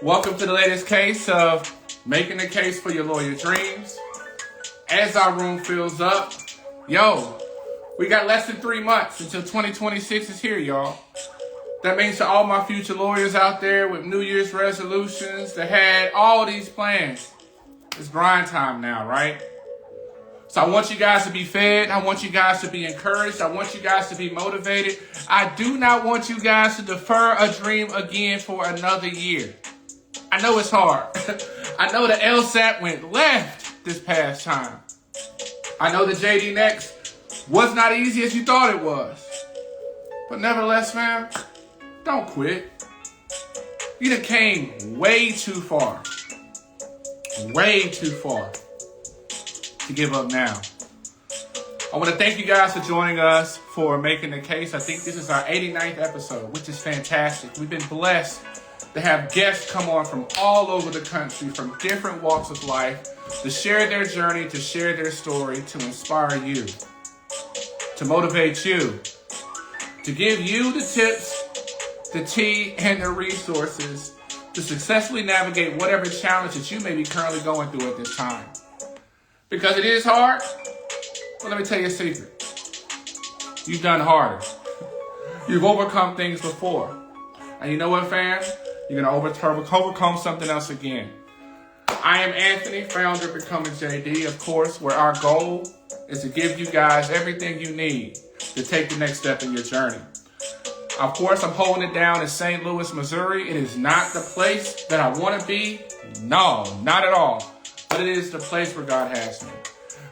Welcome to the latest case of making the case for your lawyer dreams. As our room fills up, we got less than 3 months until 2026 is here, y'all. That means to all my future lawyers out there with New Year's resolutions that had all these plans, it's grind time now, right? So I want you guys to be fed. I want you guys to be encouraged. I want you guys to be motivated. I do not want you guys to defer a dream again for another year. I know it's hard. I know the LSAT went left this past time. I know the JD Next was not easy as you thought it was. But nevertheless, fam, don't quit. You done came way too far. Way too far to give up now. I want to thank you guys for joining us for making the case. I think this is our 89th episode, which is fantastic. We've been blessed to have guests come on from all over the country, from different walks of life, to share their journey, to share their story, to inspire you, to motivate you, to give you the tips, the tea, and the resources to successfully navigate whatever challenge that you may be currently going through at this time. Because it is hard, but let me tell you a secret. You've done harder. You've overcome things before. And you know what, fam? You're going to overcome something else again. I am Anthony, founder of BecomingJD, of course, where our goal is to give you guys everything you need to take the next step in your journey. Of course, I'm holding it down in St. Louis, Missouri. It is not the place that I want to be. No, not at all. But it is the place where God has me.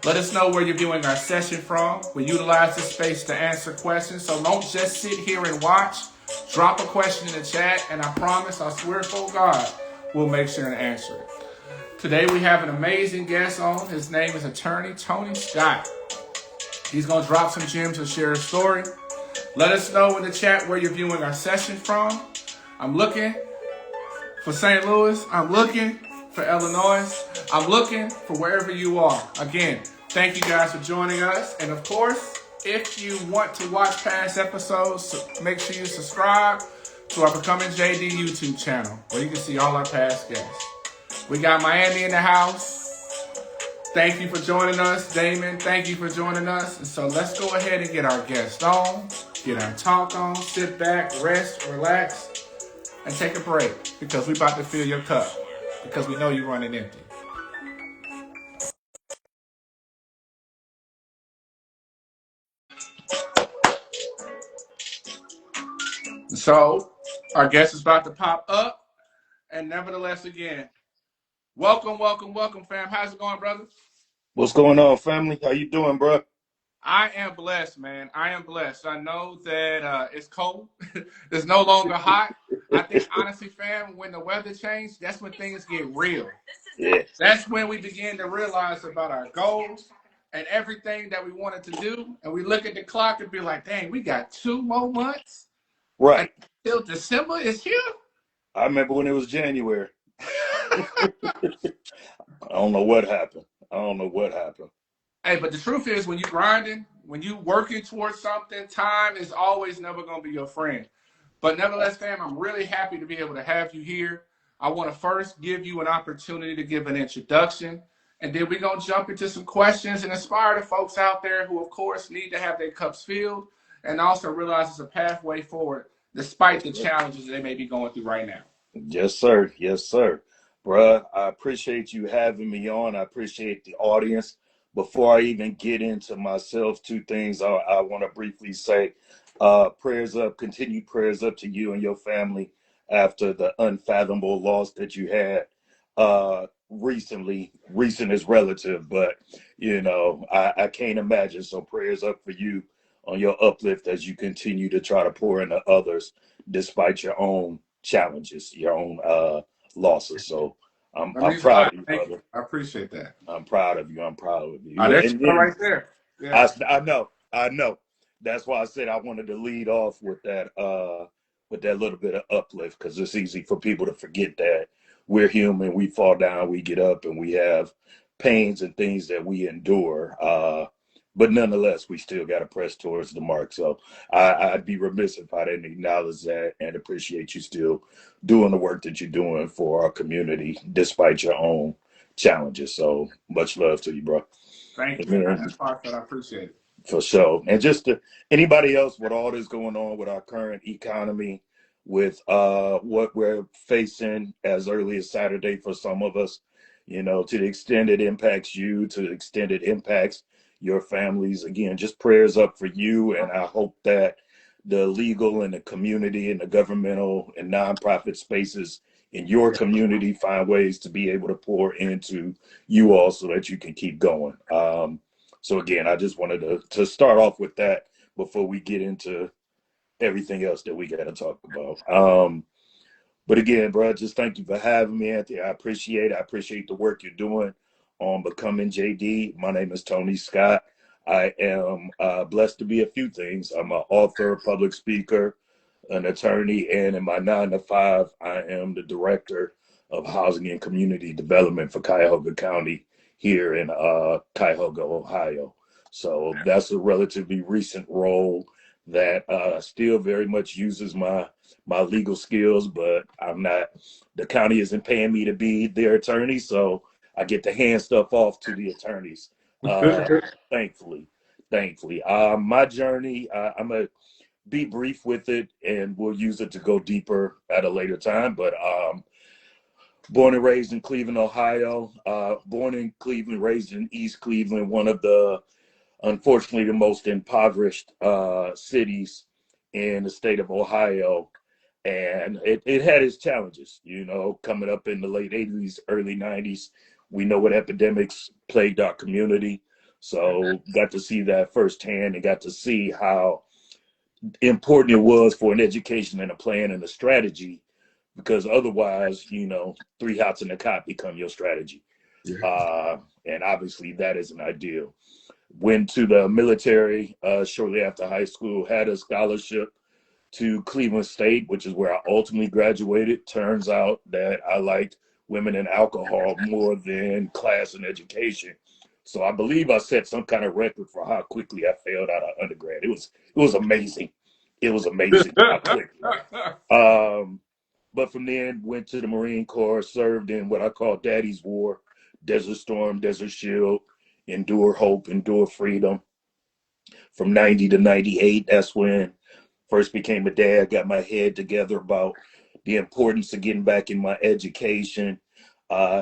Let us know where you're viewing our session from. We utilize this space to answer questions, so don't just sit here and watch. Drop a question in the chat, and I promise, I swear for God, we'll make sure and answer it. Today we have an amazing guest on. His name is Attorney Tony Scott. He's going to drop some gems and share a story. Let us know in the chat where you're viewing our session from. I'm looking for St. Louis. I'm looking for Illinois. I'm looking for wherever you are. Again, thank you guys for joining us. And of course, if you want to watch past episodes, make sure you subscribe to our BecomingJD YouTube channel, where you can see all our past guests. We got Miami in the house. Thank you for joining us. Damon, thank you for joining us. And so let's go ahead and get our guest on, get our talk on, sit back, rest, relax, and take a break, because we're about to fill your cup, because we know you're running empty. So our guest is about to pop up, and nevertheless, again, welcome, fam. How's it going, brother? What's going on, family? How you doing, bro? I am blessed, man. I am blessed. I know that it's cold. It's no longer hot. I think, honestly, fam, when the weather changes, that's when things get real. Yeah. That's when we begin to realize about our goals and everything that we wanted to do. And we look at the clock and be like, dang, we got 2 more months. Right. Till December is here. I remember when it was January. I don't know what happened. Hey, but the truth is, when you're grinding, when you're working towards something, time is always never going to be your friend. But nevertheless, fam, I'm really happy to be able to have you here. I want to first give you an opportunity to give an introduction, and then we're going to jump into some questions and inspire the folks out there who, of course, need to have their cups filled and also realize it's a pathway forward despite the challenges they may be going through right now. Yes, sir. Yes, sir. Bruh, I appreciate you having me on. I appreciate the audience. Before I even get into myself, 2 things I want to briefly say. Prayers up, continued prayers up to you and your family after the unfathomable loss that you had recently. Recent is relative, but, you know, I can't imagine. So prayers up for you on your uplift as you continue to try to pour into others despite your own challenges, your own losses. So I'm That I'm means a proud lot. of you, Thank you. brother. I appreciate that. I'm proud of you. I'm proud of Oh, you. there you And go then right there. Yeah. I know, I know. That's why I said I wanted to lead off with that little bit of uplift, because it's easy for people to forget that we're human. We fall down, we get up, and we have pains and things that we endure. But nonetheless, we still got to press towards the mark. So I'd be remiss if I didn't acknowledge that and appreciate you still doing the work that you're doing for our community, despite your own challenges. So much love to you, bro. Thank And you. then That's heartfelt. I appreciate it. for sure. And just to anybody else with all this going on with our current economy, with what we're facing as early as Saturday for some of us, to the extent it impacts you, to the extent it impacts your families, again, just prayers up for you. And I hope that the legal and the community and the governmental and nonprofit spaces in your community find ways to be able to pour into you all so that you can keep going. So again, I just wanted to start off with that before we get into everything else that we got to talk about. But again, bro, just thank you for having me, Anthony. I appreciate it. I appreciate the work you're doing on Becoming JD. My name is Tony Scott. I am blessed to be a few things. I'm an author, public speaker, an attorney, and in my 9 to 5, I am the director of housing and community development for Cuyahoga County here in Cuyahoga, Ohio. So that's a relatively recent role that still very much uses my legal skills, but I'm not. The county isn't paying me to be their attorney, so I get to hand stuff off to the attorneys. Uh, thankfully, thankfully, my journey. I'm a be brief with it, and we'll use it to go deeper at a later time. But born and raised in Cleveland, Ohio. Born in Cleveland, raised in East Cleveland, one of the, unfortunately, the most impoverished cities in the state of Ohio. And it had its challenges, coming up in the late 80s, early 90s. We know what epidemics plagued our community. So got to see that firsthand and got to see how important it was for an education and a plan and a strategy, because otherwise, 3 hots and a cot become your strategy. And obviously that isn't ideal. Went to the military shortly after high school, had a scholarship to Cleveland State, which is where I ultimately graduated. Turns out that I liked women and alcohol more than class and education. So I believe I set some kind of record for how quickly I failed out of undergrad. It was amazing. It was amazing how quickly. But from then went to the Marine Corps, served in what I call Daddy's War, Desert Storm, Desert Shield, Endure Hope, Endure Freedom. From 90 to 98, that's when first became a dad, got my head together about the importance of getting back in my education,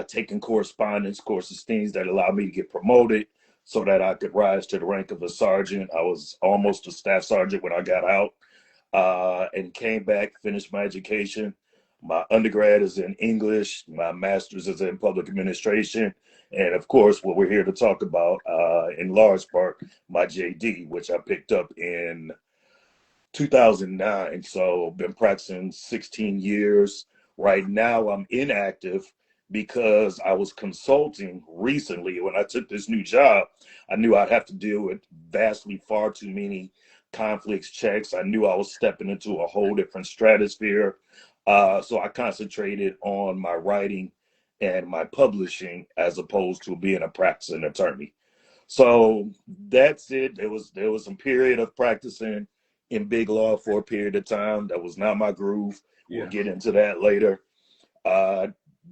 taking correspondence courses, things that allowed me to get promoted so that I could rise to the rank of a sergeant. I was almost a staff sergeant when I got out, and came back, finished my education. My undergrad is in English, my master's is in public administration, and of course, what we're here to talk about, in large part, my JD, which I picked up in 2009. So been practicing 16 years. Right now I'm inactive because I was consulting recently. When I took this new job, I knew I'd have to deal with vastly far too many conflicts checks. I knew I was stepping into a whole different stratosphere. So I concentrated on my writing and my publishing as opposed to being a practicing attorney. So that's it. There was some period of practicing in big law for a period of time. That was not my groove. We'll Yeah. get into that later.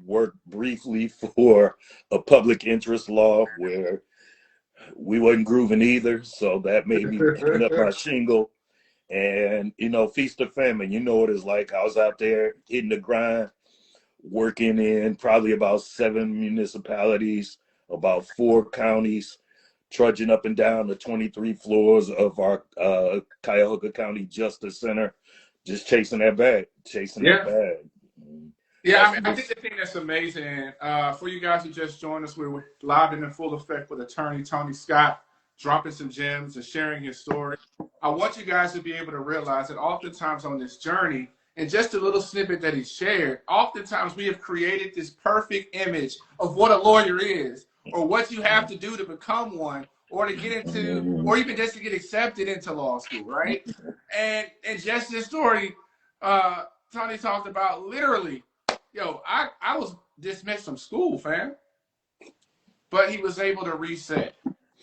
Worked briefly for a public interest law where we wasn't grooving either. So that made me hang up my shingle. And, feast or famine, you know what it's like. I was out there hitting the grind, working in probably about 7 municipalities, about 4 counties, trudging up and down the 23 floors of our Cuyahoga County Justice Center, just chasing that bag, chasing that Yeah. bag. Yeah, I That's mean, I think the thing that's amazing for you guys who just joined us, we're live and in full effect with attorney Tony Scott, dropping some gems and sharing his story. I want you guys to be able to realize that oftentimes on this journey, and just a little snippet that he shared, oftentimes we have created this perfect image of what a lawyer is, or what you have to do to become one, or to get into, or even just to get accepted into law school, right? And just this story, Tony talked about literally, I was dismissed from school, fam, but he was able to reset.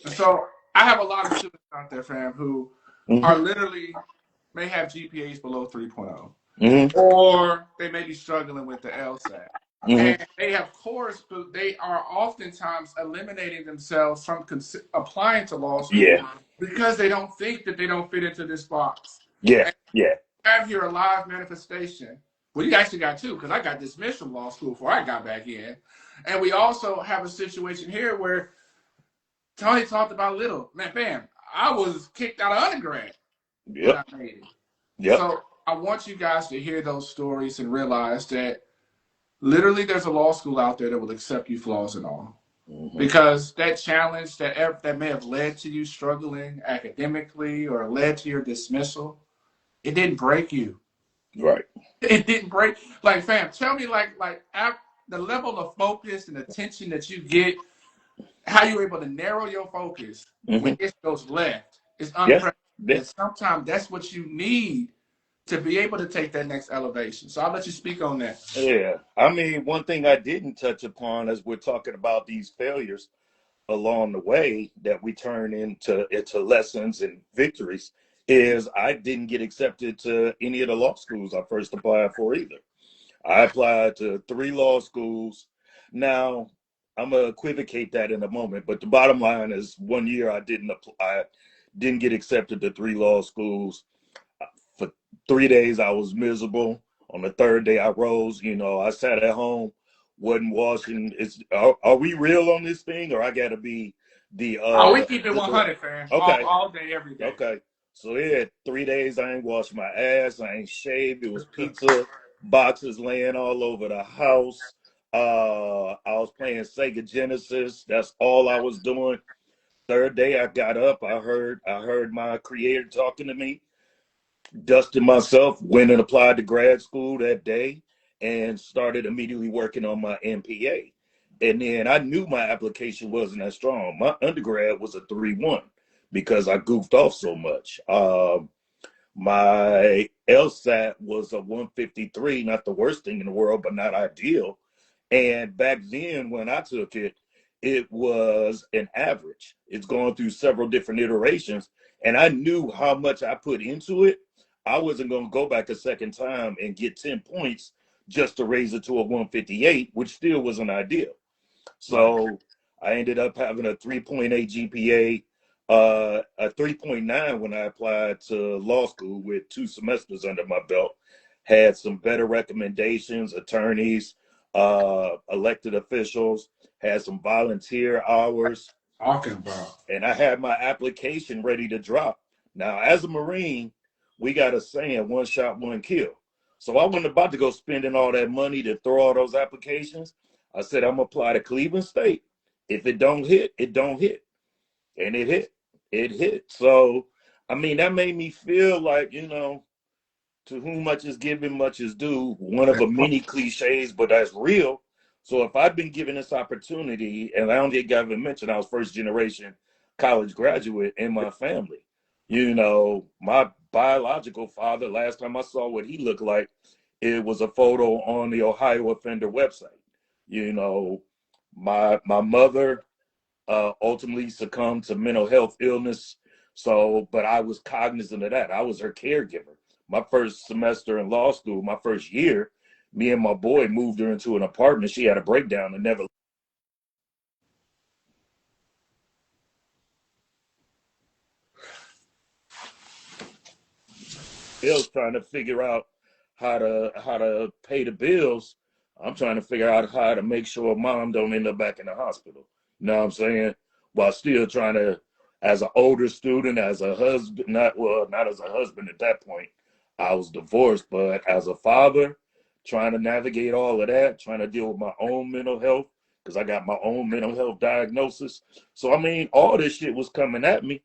And so I have a lot of students out there, fam, who are literally may have GPAs below 3.0, or they may be struggling with the LSAT. And they have course, but they are oftentimes eliminating themselves from applying to law school because they don't think that they don't fit into this box. Yeah. And Yeah. I have here a live manifestation. Well, you actually got two, because I got dismissed from law school before I got back in. And we also have a situation here where Tony talked about little. Man, fam, I was kicked out of undergrad when I made it. Yep. So I want you guys to hear those stories and realize that literally there's a law school out there that will accept you flaws and all. Because that challenge that may have led to you struggling academically or led to your dismissal, it didn't break you. Right. It didn't break. Like, fam, tell me, like the level of focus and attention that you get, how you're able to narrow your focus when it goes left is unprecedented. And sometimes that's what you need to be able to take that next elevation. So I'll let you speak on that. Yeah. I mean, one thing I didn't touch upon as we're talking about these failures along the way that we turn into lessons and victories is I didn't get accepted to any of the law schools I first applied for either. I applied to 3 law schools. Now, I'm gonna equivocate that in a moment, but the bottom line is 1 year I didn't get accepted to 3 law schools. For 3 days I was miserable. On the 3rd day I rose. I sat at home, wasn't washing. Are we real on this thing, or I gotta be the we keep it 100, fam. Okay. All day, every day. Okay. So 3 days I ain't washed my ass, I ain't shaved. It was pizza boxes laying all over the house. I was playing Sega Genesis. That's all I was doing. 3rd day I got up. I heard my creator talking to me. Dusted myself, went and applied to grad school that day, and started immediately working on my MPA. And then I knew my application wasn't that strong. My undergrad was a 3.1 because I goofed off so much. My LSAT was a 153, not the worst thing in the world, but not ideal. And back then when I took it, it was an average. It's gone through several different iterations, and I knew how much I put into it. I wasn't going to go back a second time and get 10 points just to raise it to a 158, which still wasn't ideal. So I ended up having a 3.8 GPA, a 3.9 when I applied to law school with 2 semesters under my belt. Had some better recommendations, attorneys, elected officials, had some volunteer hours. Talking about. And I had my application ready to drop. Now, as a Marine, we got a saying, 1 shot, 1 kill. So I wasn't about to go spending all that money to throw all those applications. I said, I'm going to apply to Cleveland State. If it don't hit, it don't hit. And it hit. It hit. So, I mean, that made me feel like, to whom much is given, much is due. One of the many cliches, but that's real. So if I've been given this opportunity, and I don't think I even mentioned I was first generation college graduate in my family. My biological father, last time I saw what he looked like, it was a photo on the Ohio Offender website. My mother ultimately succumbed to mental health illness. So, but I was cognizant of that. I was her caregiver. My first semester in law school, my first year, me and my boy moved her into an apartment. She had a breakdown and never. Bills, trying to figure out how to pay the bills. I'm trying to figure out how to make sure mom don't end up back in the hospital. You know what I'm saying? While still trying to, as an older student, as a husband, not as a husband at that point. I was divorced, but as a father, trying to navigate all of that, trying to deal with my own mental health, because I got my own mental health diagnosis. So, I mean, all this shit was coming at me,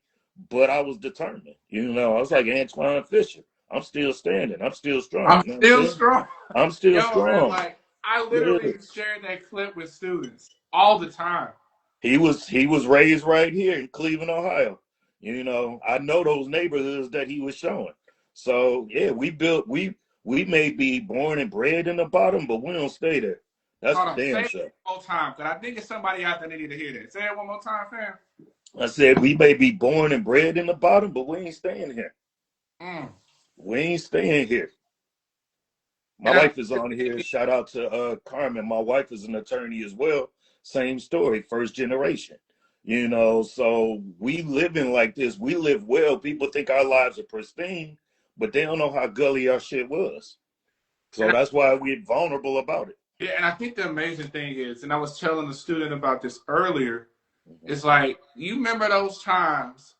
but I was determined. I was like Antoine Fisher. I'm still standing. I'm still strong. I'm You know what I'm still saying? strong. I'm still Yo, man, strong. like I Yeah. literally shared that clip with students all the time. He was raised right here in Cleveland, Ohio. You know, I know those neighborhoods that he was showing. So yeah, we may be born and bred in the bottom, but we don't stay there. That's Hold for on, say damn it sure. one more time, because I think it's somebody out there that need to hear that. Say it one more time, fam. I said we may be born and bred in the bottom, but we ain't staying here. Mm. We ain't staying here. My And I wife is on here. Shout out to Carmen. My wife is an attorney as well. Same story, first generation. You know, so we living like this. We live well. People think our lives are pristine, but they don't know how gully our shit was. So and I, that's why we're vulnerable about it. yeah, and I think the amazing thing is, and I was telling the student about this earlier. Mhm. It's like you remember those times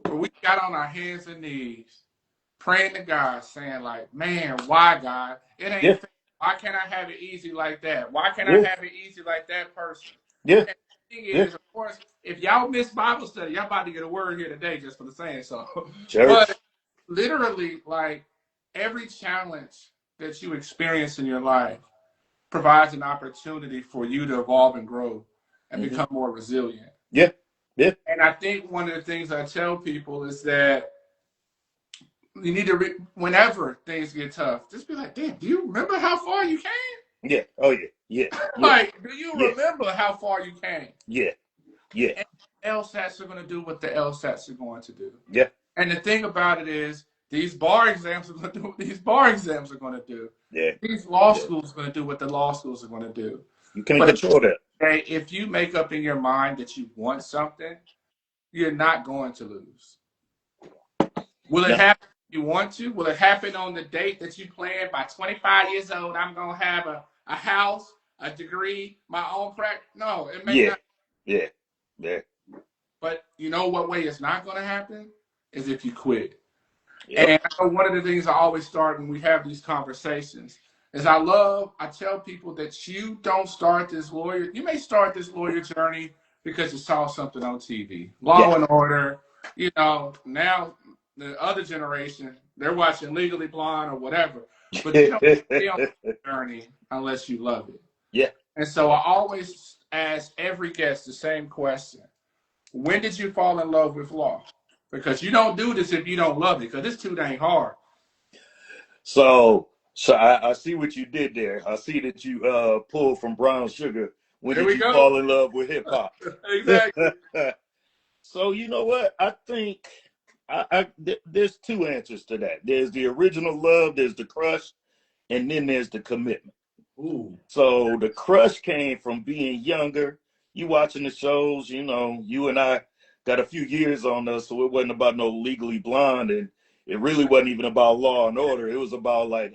where we got on our hands and knees praying to God, saying like, "Man, why God? It ain't Yeah, fair. Why can't I have it easy like that? Why can't I yeah, have it easy like that person?" yeah, And the thing yeah. is, of course, if y'all miss Bible study, y'all about to get a word here today just for the saying so. But Church. literally, like every challenge that you experience in your life provides an opportunity for you to evolve and grow and Hmm. become more resilient. Yeah, yeah, And I think one of the things I tell people is that you need to, whenever things get tough, just be like, damn, do you remember how far you came? yeah. Oh yeah, yeah, yeah, Like, do you yeah, remember how far you came? yeah, yeah, And LSATs are going to do what the LSATs are going to do. yeah, And the thing about it is, these bar exams are going to do what these bar exams are going to do. yeah, These law yeah. schools are going to do what the law schools are going to do. You can't But control that. if you make up in your mind that you want something, you're not going to lose. Will it No. happen if you want to? Will it happen on the date that you plan? By 25 years old, I'm going to have a house, a degree, my own practice? No, it may Yeah, not. yeah, yeah. But you know what way it's not going to happen? Is if you quit. Yep. And I know one of the things I always start when we have these conversations is I tell people that you don't start this lawyer. You may start this lawyer journey because you saw something on TV. Yeah. Law and Order, now the other generation, they're watching Legally Blonde or whatever. But you don't stay on the journey unless you love it. Yeah. And so I always ask every guest the same question. When did you fall in love with law? Because you don't do this if you don't love it, because it's too dang hard. So I see what you did there. I see that you pulled from Brown Sugar. When There did we you go. fall in love with hip hop? Exactly. So you know what? I think there's two answers to that. There's the original love, there's the crush, and then there's the commitment. Ooh. So the crush came from being younger. You watching the shows, you know, you and I got a few years on us, so it wasn't about no Legally Blonde, and it really wasn't even about Law and Order. It was about like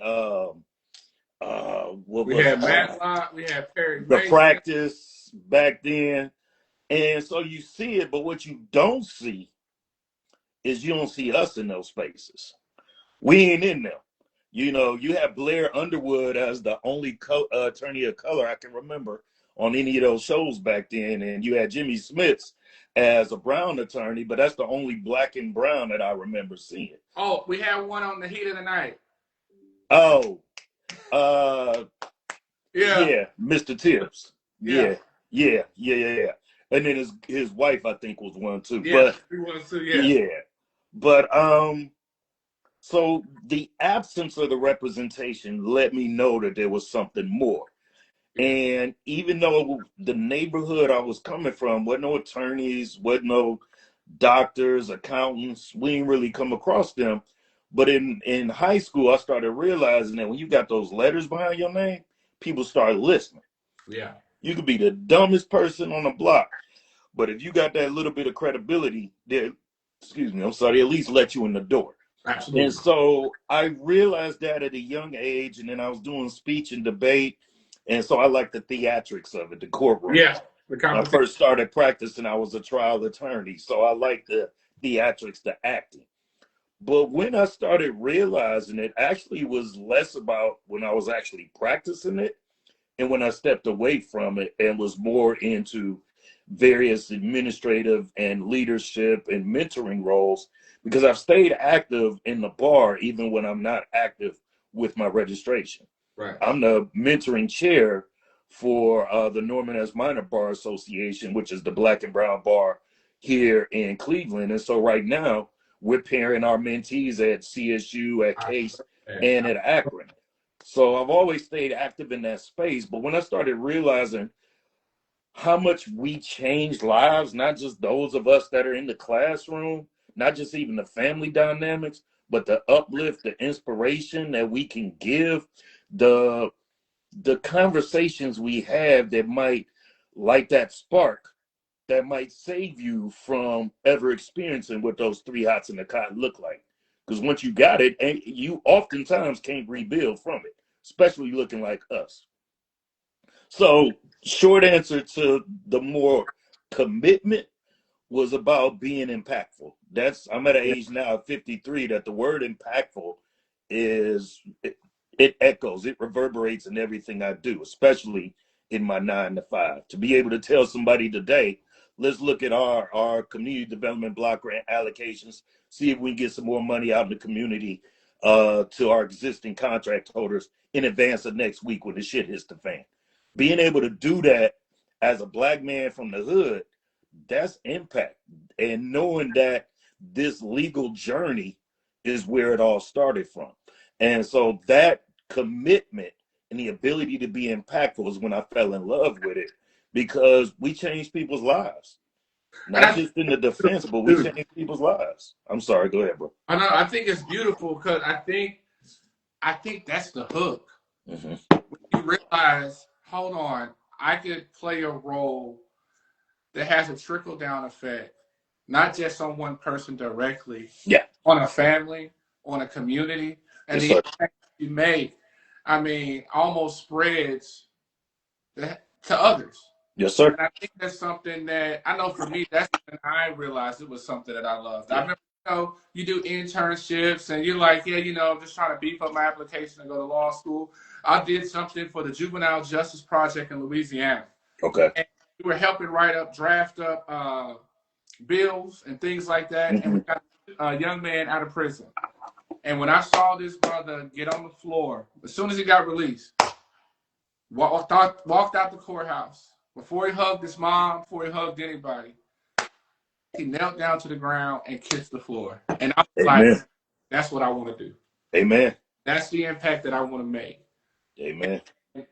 what We was had it? Matlock, we had Perry The Mason. Practice back then. And so you see it, but what you don't see is you don't see us in those spaces. We ain't in them. You know, you have Blair Underwood as the only attorney of color I can remember on any of those shows back then, and you had Jimmy Smits as a brown attorney, but that's the only black and brown that I remember seeing. Oh, we had one on the heat of the night. Oh, uh, Yeah, yeah, Mr. Tips. yeah, Yeah, yeah, yeah, yeah, yeah. And then his wife, I think, was one too. yeah. But We was too, yeah. yeah, but so the absence of the representation let me know that there was something more. Yeah. And even though the neighborhood I was coming from wasn't no attorneys, wasn't no doctors, accountants, we didn't really come across them. But in high school, I started realizing that when you got those letters behind your name, people start listening. Yeah. You could be the dumbest person on the block, but if you got that little bit of credibility, they, excuse me, I'm sorry, at least let you in the door. And Absolutely. so I realized that at a young age, and then I was doing speech and debate. And so I like the theatrics of it, the courtroom. Yeah. The When I competition. first started practicing, I was a trial attorney. So I like the theatrics, the acting. But when I started realizing it actually was less about when I was actually practicing it and when I stepped away from it and was more into various administrative and leadership and mentoring roles because I've stayed active in the bar even when I'm not active with my registration. Right. I'm the mentoring chair for the Norman S. Minor Bar Association, which is the black and brown bar here in Cleveland. And so right now, we're pairing our mentees at CSU, at Case, and at Akron. So I've always stayed active in that space. But when I started realizing how much we changed lives, not just those of us that are in the classroom, not just even the family dynamics, but the uplift, the inspiration that we can give, the conversations we have that might light that spark that might save you from ever experiencing what those three hots in the cot look like. Because once you got it, and you oftentimes can't rebuild from it, especially looking like us. So, short answer to the more commitment was about being impactful. I'm at an age now of 53 that the word impactful is it echoes, it reverberates in everything I do, especially in my 9 to 5. To be able to tell somebody today, let's look at our community development block grant allocations, see if we can get some more money out in the community to our existing contract holders in advance of next week when the shit hits the fan. Being able to do that as a black man from the hood, that's impact. And knowing that this legal journey is where it all started from. And so that commitment and the ability to be impactful is when I fell in love with it, because we change people's lives. Not just in the defense, but we change people's lives. I'm sorry, go ahead, bro. I think it's beautiful because I think that's the hook. Mm-hmm. When you realize, hold on, I could play a role that has a trickle down effect, not just on one person directly, Yeah. on a family, on a community, and Yes, the sir. impact you make, I mean, almost spreads to others. Yes, sir. And I think that's something that I know for me, that's when I realized it was something that I loved. Yeah. I remember, you do internships and you're like, yeah, I'm just trying to beef up my application to go to law school. I did something for the Juvenile Justice Project in Louisiana. Okay. And we were helping draft up bills and things like that. Mm-hmm. And we got a young man out of prison. And when I saw this brother get on the floor, as soon as he got released, walked out the courthouse. Before he hugged his mom, before he hugged anybody, he knelt down to the ground and kissed the floor. And I was Amen. like, that's what I want to do. Amen. That's the impact that I want to make. Amen. And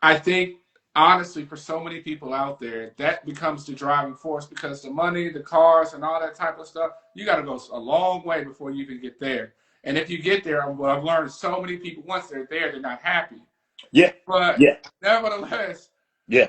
I think, honestly, for so many people out there, that becomes the driving force because the money, the cars, and all that type of stuff, you got to go a long way before you even get there. And if you get there, what I've learned, so many people, once they're there, they're not happy. Yeah. But yeah. nevertheless, Yeah.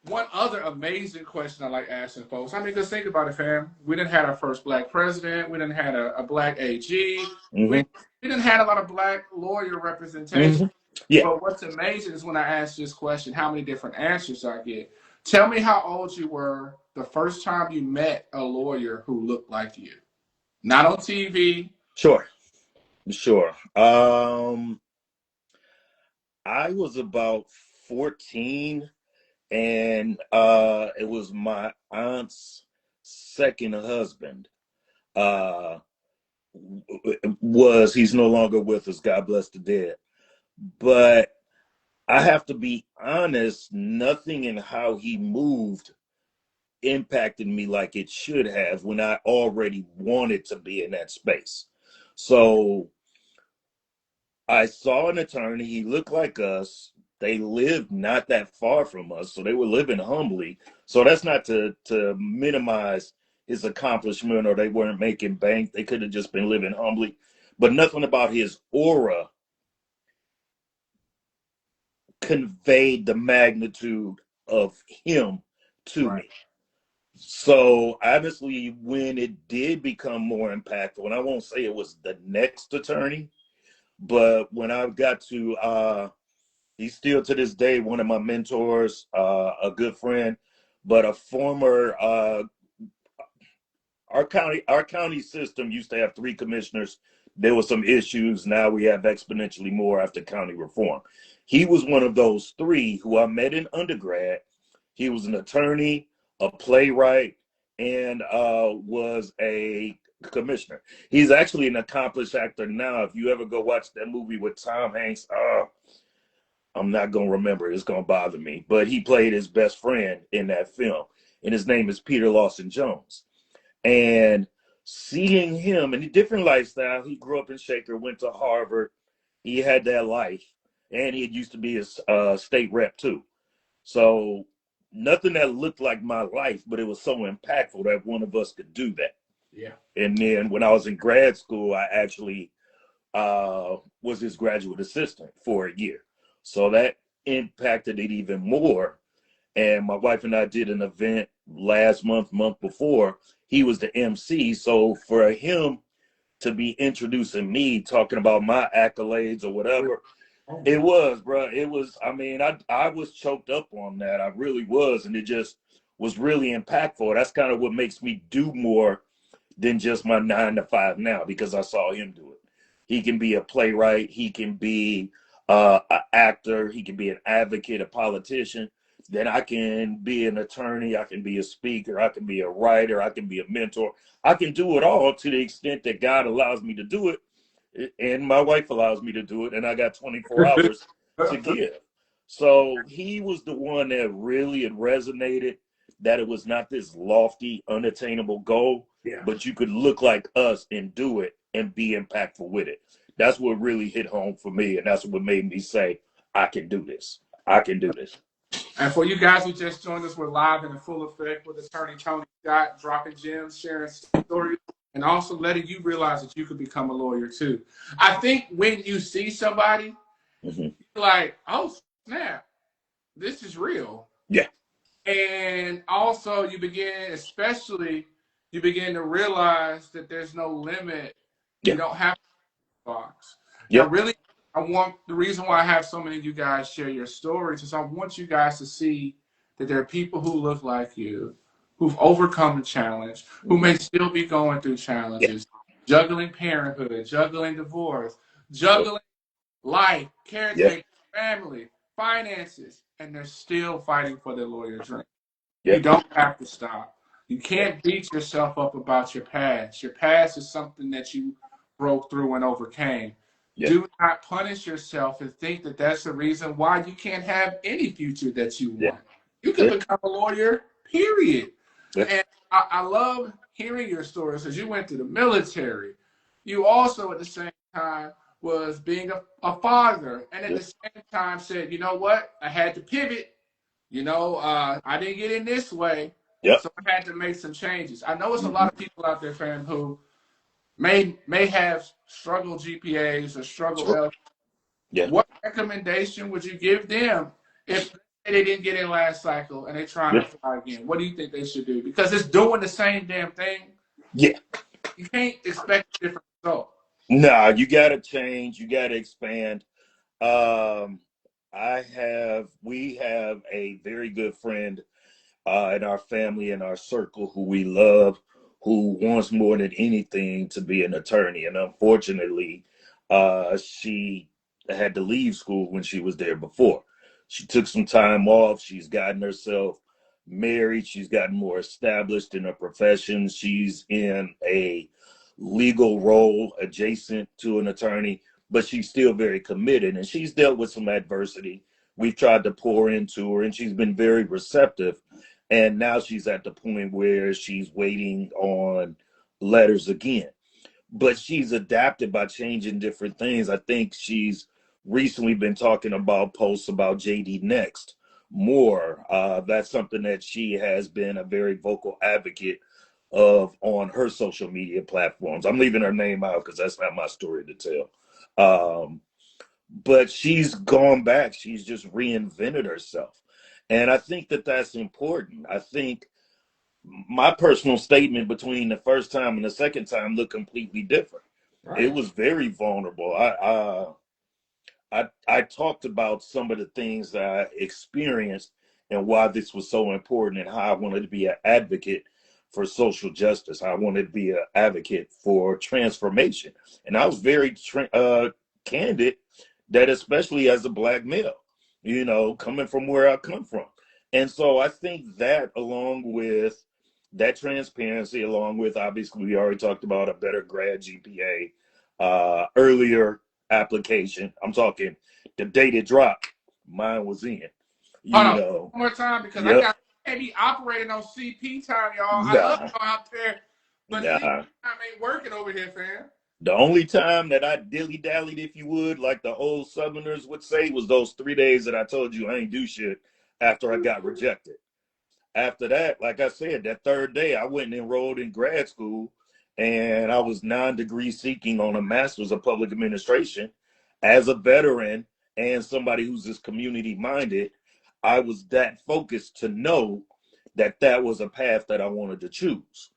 one other amazing question I like asking folks. I mean, just think about it, fam. We didn't have our first black president. We didn't have a black AG. Mm-hmm. We didn't have a lot of black lawyer representation. Mm-hmm. Yeah. But what's amazing is when I ask this question, how many different answers I get. Tell me how old you were the first time you met a lawyer who looked like you. Not on TV. Sure. I was about 14, and it was my aunt's second husband. He's no longer with us, God bless the dead. But I have to be honest, nothing in how he moved impacted me like it should have when I already wanted to be in that space. So I saw an attorney. He looked like us. They lived not that far from us, so they were living humbly. So that's not to minimize his accomplishment, or they weren't making bank. They could have just been living humbly. But nothing about his aura conveyed the magnitude of him to me. So honestly, when it did become more impactful, and I won't say it was the next attorney, but when I got to, he's still to this day one of my mentors, a good friend, but a former, our county system used to have 3 commissioners. There were some issues. Now we have exponentially more after county reform. He was one of those 3 who I met in undergrad. He was an attorney, a playwright, and was a commissioner. He's actually an accomplished actor now. If you ever go watch that movie with Tom Hanks, I'm not going to remember. It's going to bother me. But he played his best friend in that film, and his name is Peter Lawson Jones. And seeing him in a different lifestyle, he grew up in Shaker, went to Harvard. He had that life, and he used to be a state rep too. So nothing that looked like my life, but it was so impactful that one of us could do that. Yeah. And then when I was in grad school, I actually was his graduate assistant for a year. So that impacted it even more. And my wife and I did an event last month before. He was the MC. So for him to be introducing me, talking about my accolades or whatever, it was, bro. It was, I mean, I was choked up on that. I really was. And it just was really impactful. That's kind of what makes me do more than just my 9 to 5 now, because I saw him do it. He can be a playwright. He can be an actor. He can be an advocate, a politician. Then I can be an attorney. I can be a speaker. I can be a writer. I can be a mentor. I can do it all to the extent that God allows me to do it, and my wife allows me to do it, and I got 24 hours to give. So he was the one that really had resonated, that it was not this lofty, unattainable goal, Yeah. but you could look like us and do it and be impactful with it. That's what really hit home for me, and that's what made me say, I can do this. I can do this. And for you guys who just joined us, we're live in full effect with attorney Tony Scott, dropping gems, sharing stories, and also letting you realize that you could become a lawyer too. I think when you see somebody, you're like, oh, snap, this is real. Yeah. And also you begin to realize that there's no limit. Yeah. You don't have to box. Yeah. Now, really, the reason why I have so many of you guys share your stories is I want you guys to see that there are people who look like you, who've overcome the challenge, who may still be going through challenges, juggling parenthood, juggling divorce, juggling life, caretaking, family, finances, and they're still fighting for their lawyer dream. You don't have to stop. You can't beat yourself up about your past. Your past is something that you broke through and overcame. Do not punish yourself and think that that's the reason why you can't have any future that you want. You can become a lawyer, period. And I love hearing your stories, because you went to the military. You also, at the same time, was being a father, and at the same time said, you know what, I had to pivot. I didn't get in this way, so I had to make some changes. I know it's a lot of people out there, fam, who may have struggle GPAs or struggle L. What recommendation would you give them if they didn't get in last cycle and they're trying to fly again? What do you think they should do? Because it's doing the same damn thing. Yeah. You can't expect a different result. No, you got to change. You got to expand. We have a very good friend in our family, in our circle, who we love, who wants more than anything to be an attorney. And unfortunately, she had to leave school when she was there before. She took some time off. She's gotten herself married. She's gotten more established in her profession. She's in a legal role adjacent to an attorney, but she's still very committed, and she's dealt with some adversity. We've tried to pour into her, and she's been very receptive. And now she's at the point where she's waiting on letters again. But she's adapted by changing different things. I think she's recently been talking about posts about JD Next more. That's something that she has been a very vocal advocate of on her social media platforms. I'm leaving her name out because that's not my story to tell. But she's gone back. She's just reinvented herself. And I think that that's important. I think my personal statement between the first time and the second time looked completely different. Right. It was very vulnerable. I talked about some of the things that I experienced and why this was so important, and how I wanted to be an advocate for social justice. I wanted to be an advocate for transformation. And I was very candid that, especially as a Black male, coming from where I come from, And so I think that, along with that transparency, along with obviously we already talked about a better grad GPA, earlier application. I'm talking the date it dropped, mine was in. Hold You on, know, one more time because I yep, can't be operating on CP time, y'all. I love nah, y'all out there, but CP nah. time ain't working over here, fam. The only time that I dilly dallied, if you would, like the old Southerners would say, was those 3 days that I told you I ain't do shit after I got rejected. After that, like I said, that third day, I went and enrolled in grad school, and I was non-degree seeking on a master's of public administration. As a veteran and somebody who's just community minded, I was that focused to know that that was a path that I wanted to choose.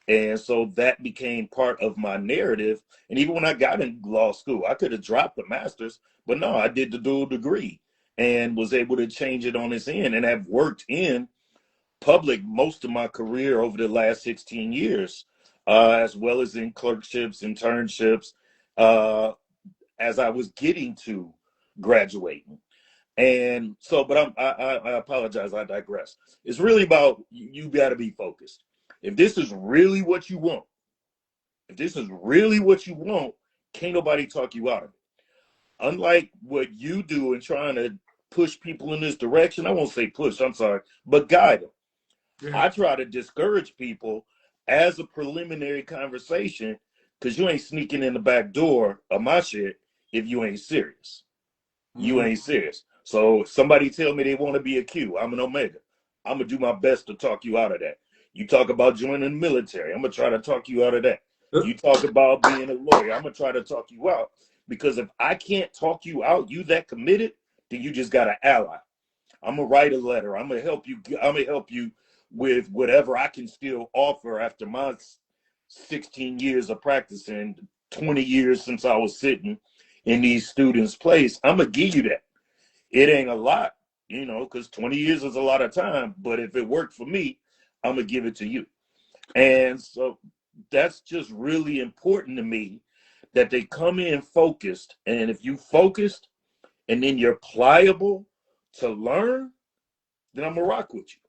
And so that became part of my narrative. And even when I got in law school, I could have dropped the master's, but no, I did the dual degree and was able to change it on its end and have worked in public most of my career over the last 16 years, as well as in clerkships, internships, uh, as I was getting to graduating. And so, but I apologize, I digress. It's really about you got to be focused. If this is really what you want, if this is really what you want, can't nobody talk you out of it. Unlike what you do in trying to push people in this direction, I won't say push, I'm sorry, but guide them. Yeah. I try to discourage people as a preliminary conversation because you ain't sneaking in the back door of my shit if you ain't serious. You Mm. ain't serious. So somebody tell me they want to be a Q. I'm an Omega. I'm gonna do my best to talk you out of that. You talk about joining the military. I'm gonna try to talk you out of that. You talk about being a lawyer. I'm gonna try to talk you out because if I can't talk you out, you that committed, then you just got an ally. I'm gonna write a letter. I'm gonna help you. I'm gonna help you with whatever I can still offer after my 16 years of practicing, 20 years since I was sitting in these students' place. I'm gonna give you that. It ain't a lot, because 20 years is a lot of time. But if it worked for me, I'm gonna give it to you. And so that's just really important to me that they come in focused. And if you focused and then you're pliable to learn, then I'm gonna rock with you.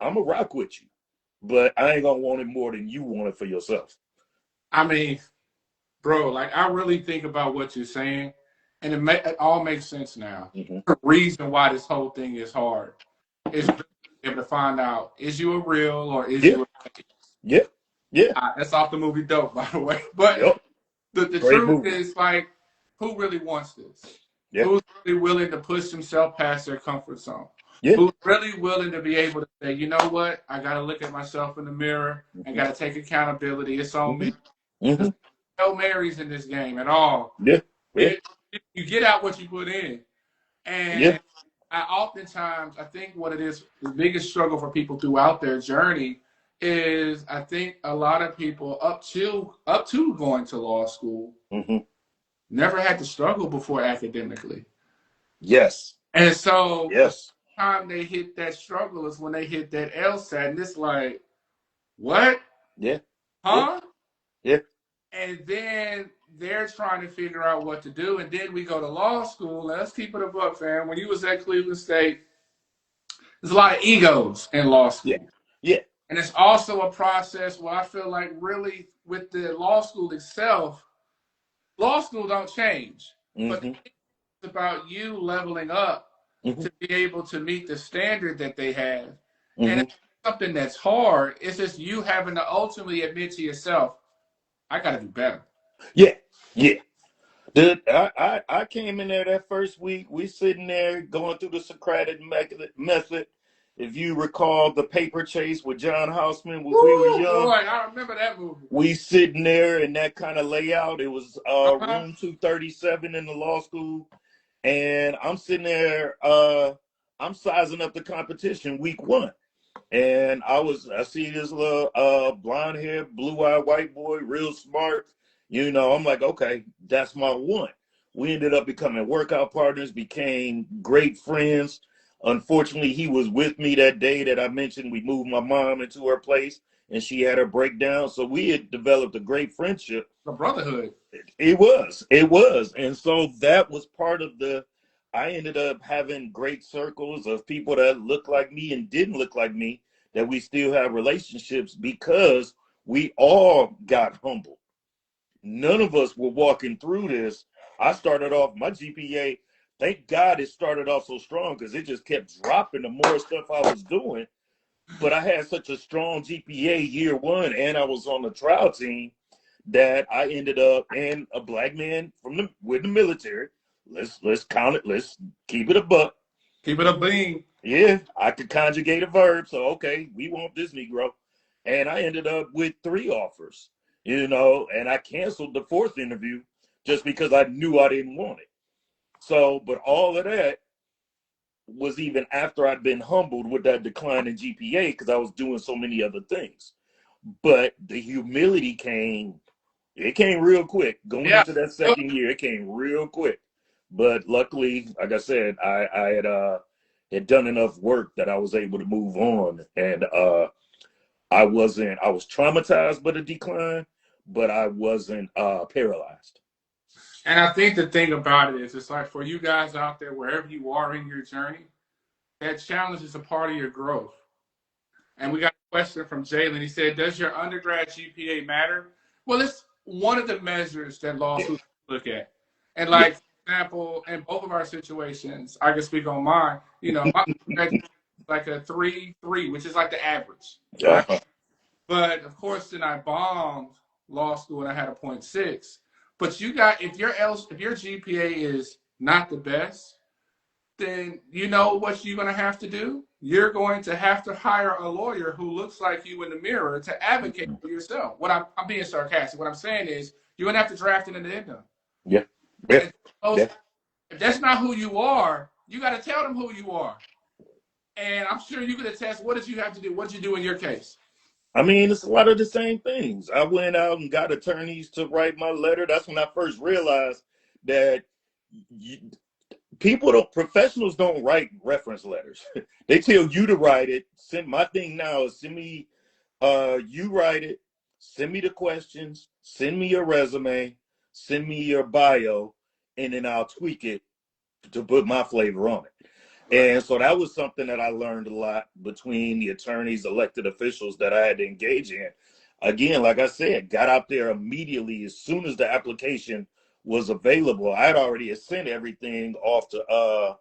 I'm gonna rock with you, but I ain't gonna want it more than you want it for yourself. I mean, bro, like I really think about what you're saying, and it all makes sense now. Hmm. The reason why this whole thing is hard is really able to find out is you a real or is Yeah, you a yeah, yeah, that's off the movie Dope, by the way. But yep. the Great truth movie. is, like, who really wants this? Yeah, Who's really willing to push themselves past their comfort zone? yeah. Who's really willing to be able to say, you know what? I got to look at myself in the mirror and Hmm. got to take accountability. It's on Hmm. me. Hmm. There's no Marys in this game at all. Yeah, yeah, You get out what you put in. yeah. And I think what it is, the biggest struggle for people throughout their journey is I think a lot of people up to going to law school Hmm. never had to struggle before academically. Yes, And so the yes. time they hit that struggle is when they hit that LSAT, and it's like, what? Yeah, yeah, Huh? yeah. And then they're trying to figure out what to do. And then we go to law school. Let's keep it a buck, fam. When you was at Cleveland State, there's a lot of egos in law Yeah, school. yeah. And it's also a process where I feel like really with the law school itself, law school don't change. But Hmm. it's about you leveling up Hmm. to be able to meet the standard that they have. And Hmm. it's something that's hard. It's just you having to ultimately admit to yourself, I got to do better. Yeah, yeah. Dude, I came in there that first week. We sitting there going through the Socratic method. If you recall the paper chase with John Houseman when we was Woo, young, boy, I remember that movie. we sitting there in that kind of layout. It was Uh-huh. room 237 in the law school. And I'm sitting there, I'm sizing up the competition week one. And I see this little blonde haired, blue eyed white boy, real smart. I'm like, okay, that's my one. We ended up becoming workout partners, became great friends. Unfortunately, he was with me that day that I mentioned we moved my mom into her place and she had her breakdown. So we had developed a great friendship. The Brotherhood. It was. And so that was part of the I ended up having great circles of people that looked like me and didn't look like me, that we still have relationships because we all got humbled. None of us were walking through this. I started off my GPA. Thank God it started off so strong because it just kept dropping the more stuff I was doing. But I had such a strong GPA year one, and I was on the trial team that I ended up, and a black man from with the military. Let's count it. Let's keep it a buck. Keep it a beam. Yeah, I could conjugate a verb. So okay, we want this Negro, and I ended up with 3 offers. And I canceled the 4th interview just because I knew I didn't want it. So, but all of that was even after I'd been humbled with that decline in GPA because I was doing so many other things. But the humility came, it came real quick. Going Yeah. into that second year, it came real quick. But luckily, like I said, I had done enough work that I was able to move on. And I was traumatized by the decline, but I wasn't paralyzed. And I think the thing about it is, it's like for you guys out there, wherever you are in your journey, that challenge is a part of your growth. And we got a question from Jalen. He said, does your undergrad GPA matter? Well, it's one of the measures that law Yeah. schools look at. And Yeah. like, for example, in both of our situations, I can speak on mine, my undergrad is like a 3.3, which is like the average, right? Uh-huh. But of course, then I bombed law school and I had a 0.6. But if your GPA is not the best, then you know what you're going to have to do? You're going to have to hire a lawyer who looks like you in the mirror to advocate for yourself. I'm being sarcastic. What I'm saying is you're going to have to draft an addendum. Yeah. And Yeah. if Yeah. that's not who you are, you got to tell them who you are. And I'm sure you could attest, what did you have to do? What did you do in your case? I mean, it's a lot of the same things. I went out and got attorneys to write my letter. That's when I first realized that you, professionals don't write reference letters. They tell you to write it. My thing now is send me, you write it, send me the questions, send me your resume, send me your bio, and then I'll tweak it to put my flavor on it. Right. And so that was something that I learned a lot between the attorneys, elected officials that I had to engage in. Again, like I said, got out there immediately as soon as the application was available. I'd already sent everything off to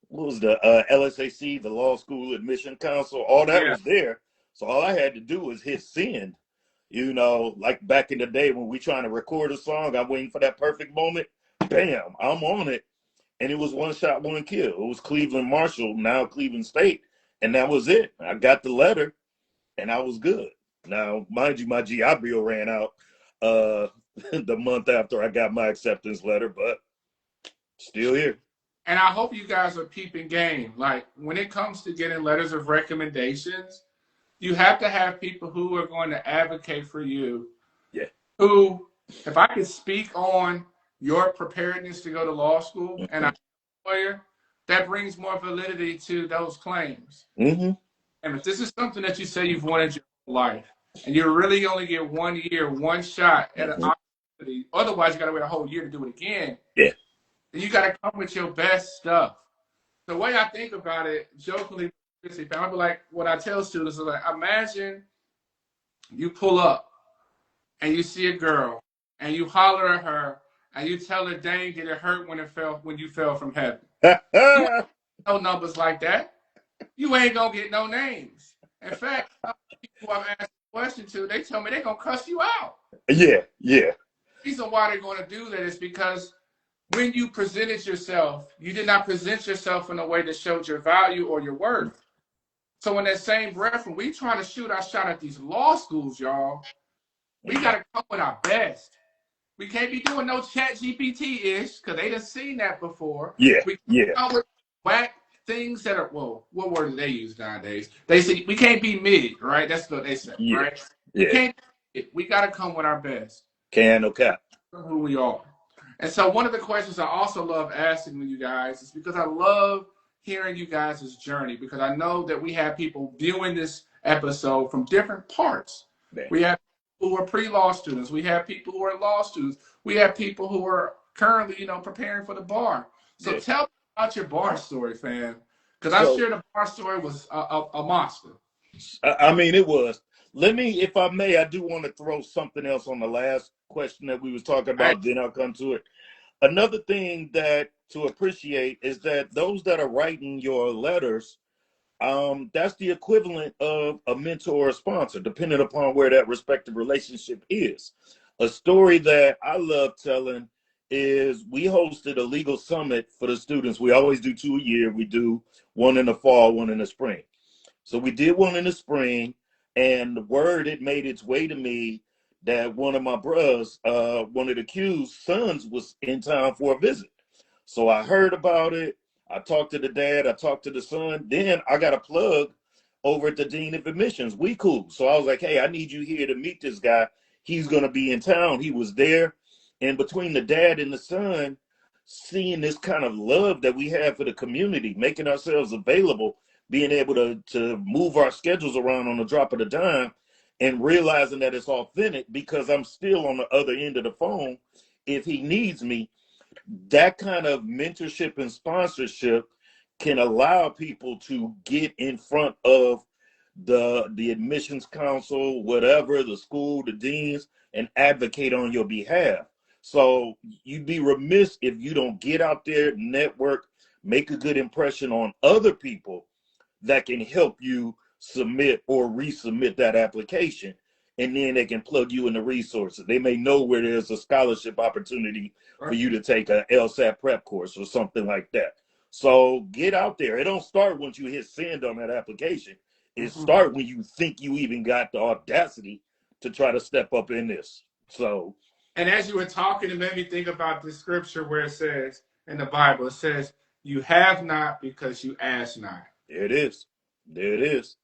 what was the LSAC, the Law School Admission Council. All that Yeah. was there. So all I had to do was hit send. Like back in the day when we trying to record a song, I'm waiting for that perfect moment. Bam, I'm on it. And it was one shot, one kill. It was Cleveland Marshall, now Cleveland State. And that was it. I got the letter and I was good. Now, mind you, my GI Bill ran out the month after I got my acceptance letter, but still here. And I hope you guys are keeping game. Like when it comes to getting letters of recommendations, you have to have people who are going to advocate for you. Yeah. Who, if I could speak on your preparedness to go to law school, and Mm-hmm. I'm a lawyer, that brings more validity to those claims. Mm-hmm. And if this is something that you say you've wanted your whole life, and you really only get 1 year, one shot at an Mm-hmm. opportunity, otherwise you got to wait a whole year to do it again. Yeah. Then you got to come with your best stuff. The way I think about it, jokingly, I'll be like, what I tell students is like, imagine you pull up and you see a girl and you holler at her and you tell her, dang, did it hurt when you fell from heaven? You ain't no numbers like that. You ain't gonna get no names. In fact, people I've asked a question to, they tell me they're gonna cuss you out. Yeah. Yeah. The reason why they're gonna do that is because when you presented yourself, you did not present yourself in a way that showed your value or your worth. So in that same breath, when we try to shoot our shot at these law schools, y'all, we gotta come with our best. We can't be doing no chat GPT-ish because they done seen that before. Yeah. We Yeah. come with whack things that are, well, what word do they use nowadays? They say we can't be mid, right? That's what they say, Yeah. right? We Yeah. can't we got to come with our best. Can no cap. Who we are. And so one of the questions I also love asking you guys is because I love hearing you guys' journey because I know that we have people viewing this episode from different parts. Man. We have people who are pre-law students. We have people who are law students. We have people who are currently, preparing for the bar. So tell about your bar story, fam. Because I'm So sure the bar story was a monster. I mean, it was. Let me, if I may, I do want to throw something else on the last question that we was talking Hey, about. Then I'll come to it. Another thing that to appreciate is that those that are writing your letters, that's the equivalent of a mentor or a sponsor, depending upon where that respective relationship is. A story that I love telling is we hosted a legal summit for the students. We always do two a year. We do one in the fall, one in the spring. So we did one in the spring, and the word it made its way to me that one of my bros, one of the Q's sons, was in town for a visit. So I heard about it. I talked to the dad. I talked to the son. Then I got a plug over at the dean of admissions. We cool. So I was like, hey, I need you here to meet this guy. He's gonna be in town. He was there, and between the dad and the son, seeing this kind of love that we have for the community, making ourselves available, being able to move our schedules around on the drop of the dime, and realizing that it's authentic because I'm still on the other end of the phone if he needs me. That kind of mentorship and sponsorship can allow people to get in front of the admissions council, whatever, the school, the deans, and advocate on your behalf. So you'd be remiss if you don't get out there, network, make a good impression on other people that can help you submit or resubmit that application. And then they can plug you in the resources. They may know where there's a scholarship opportunity for right. you to take a LSAT prep course or something like that. So get out there. It don't start once you hit send on that application. It Mm-hmm. start when you think you even got the audacity to try to step up in this. So And as you were talking, it made me think about this scripture where it says in the Bible, it says, "You have not because you ask not." there it is. There it is.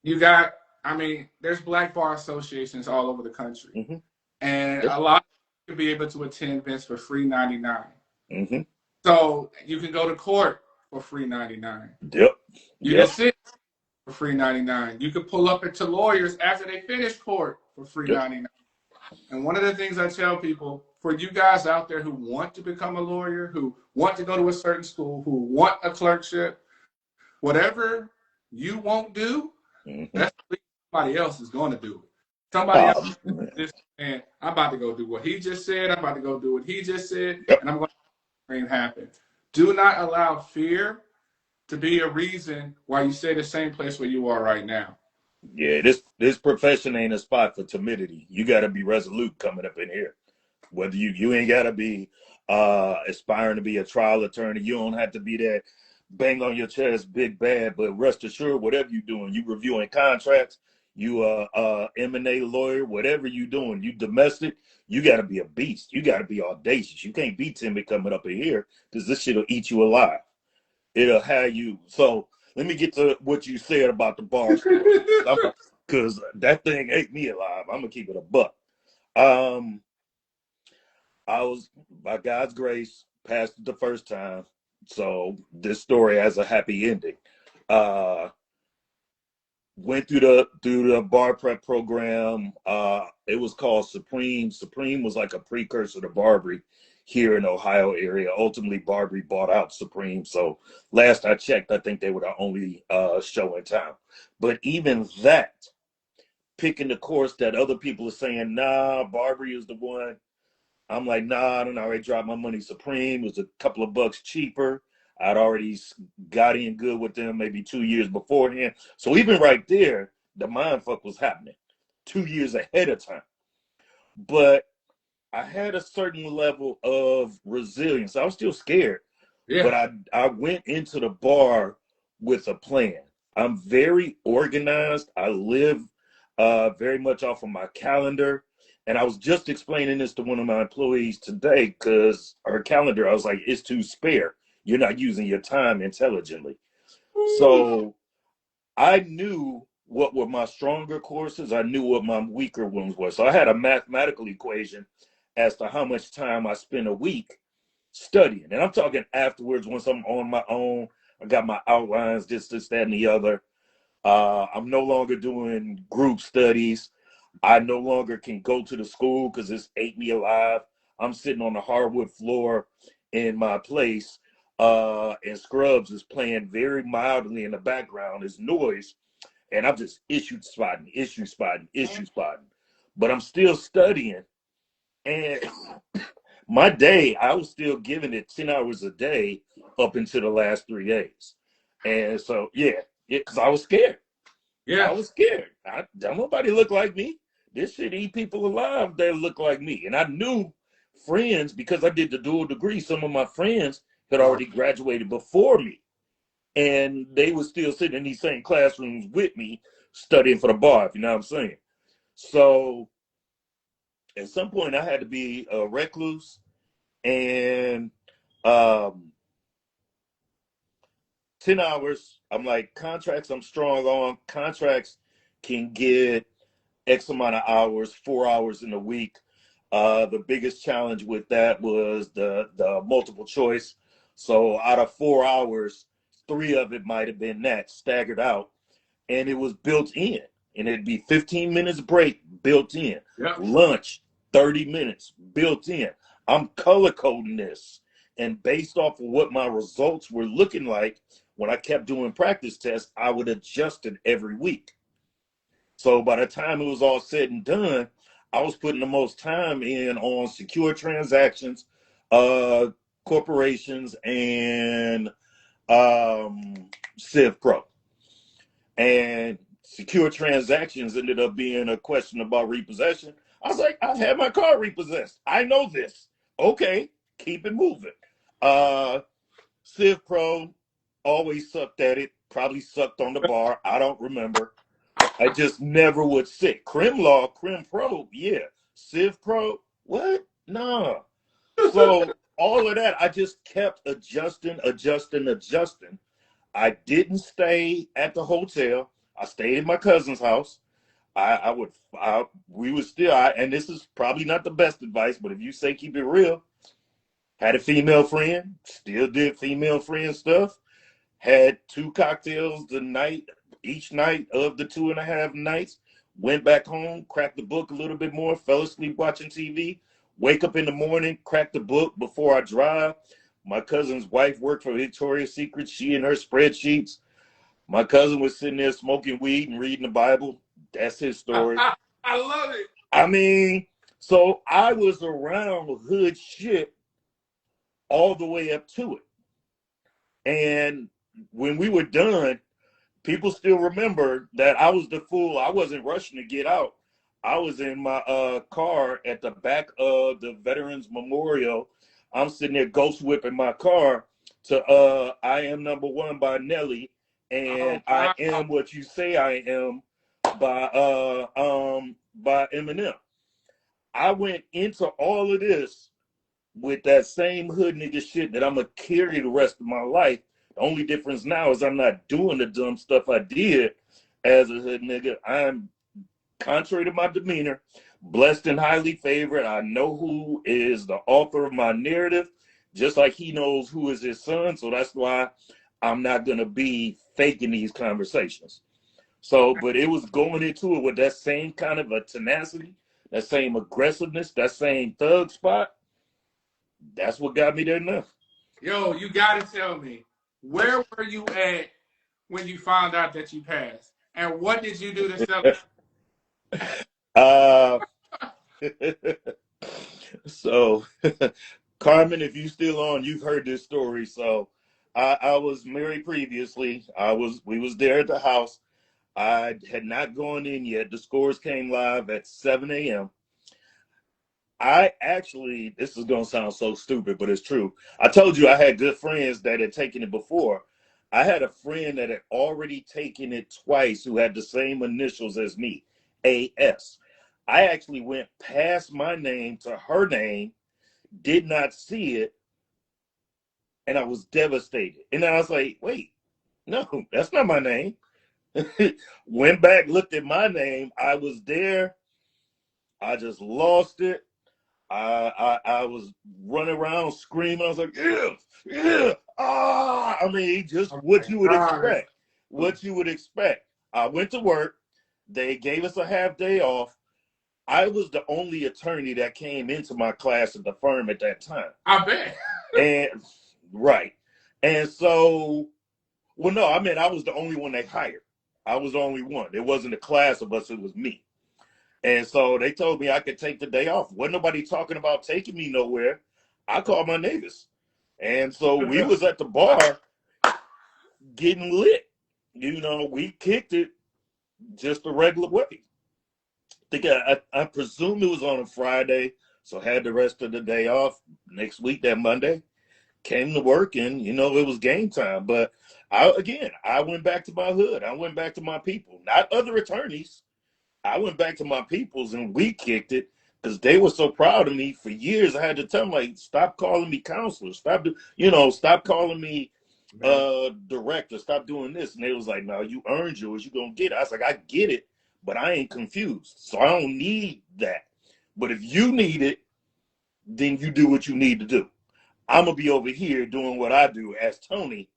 You got, I mean, there's black bar associations all over the country, Mm-hmm. and Yep. a lot of people be able to attend events for free 99. Mm-hmm. So you can go to court for free 99. Yep. You can Yep. sit for free 99. You can pull up to lawyers after they finish court for free Yep. 99. And one of the things I tell people, for you guys out there who want to become a lawyer, who want to go to a certain school, who want a clerkship, whatever you won't do, Mm-hmm. that's somebody else is going to do it. Somebody else Oh, man. just saying, I'm about to go do what he just said, I'm about to go do what he just said, Yep. and I'm going to make it happen. Do not allow fear to be a reason why you stay the same place where you are right now. Yeah, this profession ain't a spot for timidity. You got to be resolute coming up in here. Whether you ain't got to be aspiring to be a trial attorney. You don't have to be that bang on your chest, big bad. But rest assured, whatever you doing, you reviewing contracts, you M&A lawyer, whatever you doing, you domestic. You got to be a beast. You got to be audacious. You can't be timid coming up in here because this shit'll eat you alive. It'll have you. So let me get to what you said about the bar story, because that thing ate me alive. I'm gonna keep it a buck. Um, I was, by God's grace, passed it the first time, so this story has a happy ending. Uh, Went through the bar prep program. It was called Supreme. Supreme was like a precursor to Barbary here in Ohio area. Ultimately, Barbary bought out Supreme. So last I checked, I think they were the only show in town. But even that, picking the course that other people are saying, nah, Barbary is the one. I'm like, nah, I don't already dropped my money. Supreme was a couple of bucks cheaper. I'd already got in good with them maybe 2 years beforehand. So even right there, the mind fuck was happening 2 years ahead of time. But I had a certain level of resilience. I was still scared, Yeah. but I went into the bar with a plan. I'm very organized. I live very much off of my calendar. And I was just explaining this to one of my employees today because her calendar, I was like, it's too spare. You're not using your time intelligently. So I knew what were my stronger courses. I knew what my weaker ones were. So I had a mathematical equation as to how much time I spent a week studying. And I'm talking afterwards once I'm on my own. I got my outlines, this, that, and the other. I'm no longer doing group studies. I no longer can go to the school because it's ate me alive. I'm sitting on the hardwood floor in my place, and Scrubs is playing very mildly in the background. There's noise, and I'm just issue spotting. But I'm still studying, and my day, I was still giving it 10 hours a day up until the last 3 days. And so, yeah, because I was scared. Yeah. Don't nobody look like me. This shit eat people alive that look like me. And I knew friends, because I did the dual degree, some of my friends had already graduated before me. And they were still sitting in these same classrooms with me studying for the bar, if you know what I'm saying. So at some point I had to be a recluse. And 10 hours, I'm like, contracts I'm strong on. Contracts can get X amount of hours, 4 hours in a week. The biggest challenge with that was the multiple choice. So out of 4 hours, 3 of it might have been that staggered out, and it was built in. And it'd be 15 minutes break built in. Yep. Lunch, 30 minutes built in. I'm color coding this. And based off of what my results were looking like, when I kept doing practice tests, I would adjust it every week. So by the time it was all said and done, I was putting the most time in on secure transactions, corporations, and Civ Pro. And secure transactions ended up being a question about repossession. I was like, I've had my car repossessed. I know this. Okay, keep it moving. Civ Pro, always sucked at it. Probably sucked on the bar. I don't remember. I just never would sit. PreLaw, Crim Pro, yeah. Civ Pro, what? Nah. So all of that, I just kept adjusting. I didn't stay at the hotel. I stayed at my cousin's house. We would still, and this is probably not the best advice, but if you say keep it real, had a female friend, still did female friend stuff, had 2 cocktails each night of the 2.5 nights, went back home, cracked the book a little bit more, fell asleep watching TV, wake up in the morning, crack the book before I drive. My cousin's wife worked for Victoria's Secret. She and her spreadsheets. My cousin was sitting there smoking weed and reading the Bible. That's his story. I love it. I mean, so I was around hood shit all the way up to it. And when we were done, people still remember that I was the fool. I wasn't rushing to get out. I was in my car at the back of the Veterans Memorial. I'm sitting there ghost whipping my car to I Am Number One by Nelly and I Am What You Say I Am by Eminem. I went into all of this with that same hood nigga shit that I'm gonna carry the rest of my life. The only difference now is I'm not doing the dumb stuff I did as a hood nigga. I'm, contrary to my demeanor, blessed and highly favored. I know who is the author of my narrative, just like he knows who is his son. So that's why I'm not gonna be faking these conversations. So, but it was going into it with that same kind of a tenacity, that same aggressiveness, that same thug spot. That's what got me there now. Yo, you gotta tell me, where were you at when you found out that you passed? And what did you do to celebrate? uh, so, Carmen, if you still on, you've heard this story. So, I was married previously. We was there at the house. I had not gone in yet. The scores came live at 7 a.m. I actually, this is going to sound so stupid, but it's true. I told you I had good friends that had taken it before. I had a friend that had already taken it twice who had the same initials as me, AS. I actually went past my name to her name, did not see it, and I was devastated. And then I was like, wait, no, that's not my name. Went back, looked at my name. I was there. I just lost it. I was running around screaming. I was like, yeah, yeah, ah. I mean, just what you would expect. What you would expect. I went to work. They gave us a half day off. I was the only attorney that came into my class at the firm at that time. I bet. And right. And so, well, no, I mean, I was the only one they hired. I was the only one. It wasn't a class of us, it was me. And so they told me I could take the day off. Wasn't nobody talking about taking me nowhere. I called my neighbors. And so we was at the bar getting lit. You know, we kicked it just the regular way. I presume it was on a Friday, so had the rest of the day off. Next week, that Monday, came to work, and you know it was game time. But I went back to my hood. I went back to my people, not other attorneys. I went back to my peoples, and we kicked it because they were so proud of me. For years, I had to tell them, like, stop calling me counselor, stop calling me director, stop doing this. And they was like, no, you earned yours, you gonna get it. I was like, I get it, but I ain't confused, so I don't need that. But if you need it, then you do what you need to do. I'm gonna be over here doing what I do as Tony,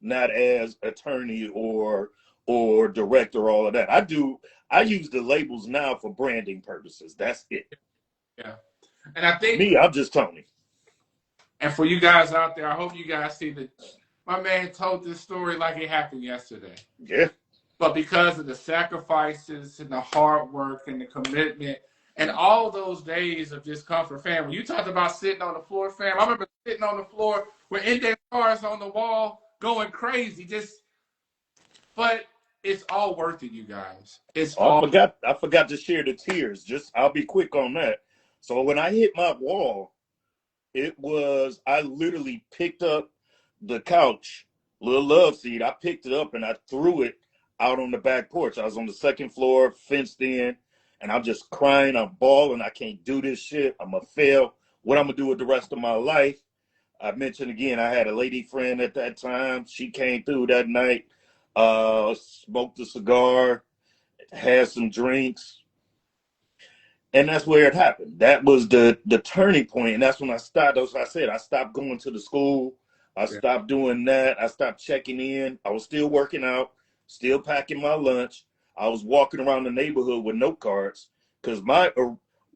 not as attorney or director, all of that. I use the labels now for branding purposes. That's it. Yeah. And I think Me, I'm just Tony. And for you guys out there, I hope you guys see that my man told this story like it happened yesterday. Yeah. But because of the sacrifices and the hard work and the commitment and all those days of just comfort, fam. When you talked about sitting on the floor, fam, I remember sitting on the floor with index cards on the wall going crazy. But it's all worth it, you guys. It's Oh, all. I forgot to share the tears. I'll be quick on that. So when I hit my wall, I literally picked up the couch, little love seat. I picked it up and I threw it out on the back porch. I was on the second floor, fenced in, and I'm just crying. I'm bawling. I can't do this shit. I'm gonna fail. What I'm gonna do with the rest of my life? I mentioned again, I had a lady friend at that time. She came through that night, smoked a cigar, had some drinks, and that's where it happened. That was the turning point, and that's when I stopped. That's what I said. I stopped going to the school. I Yeah. stopped doing that. I stopped checking in. I was still working out, still packing my lunch. I was walking around the neighborhood with note cards because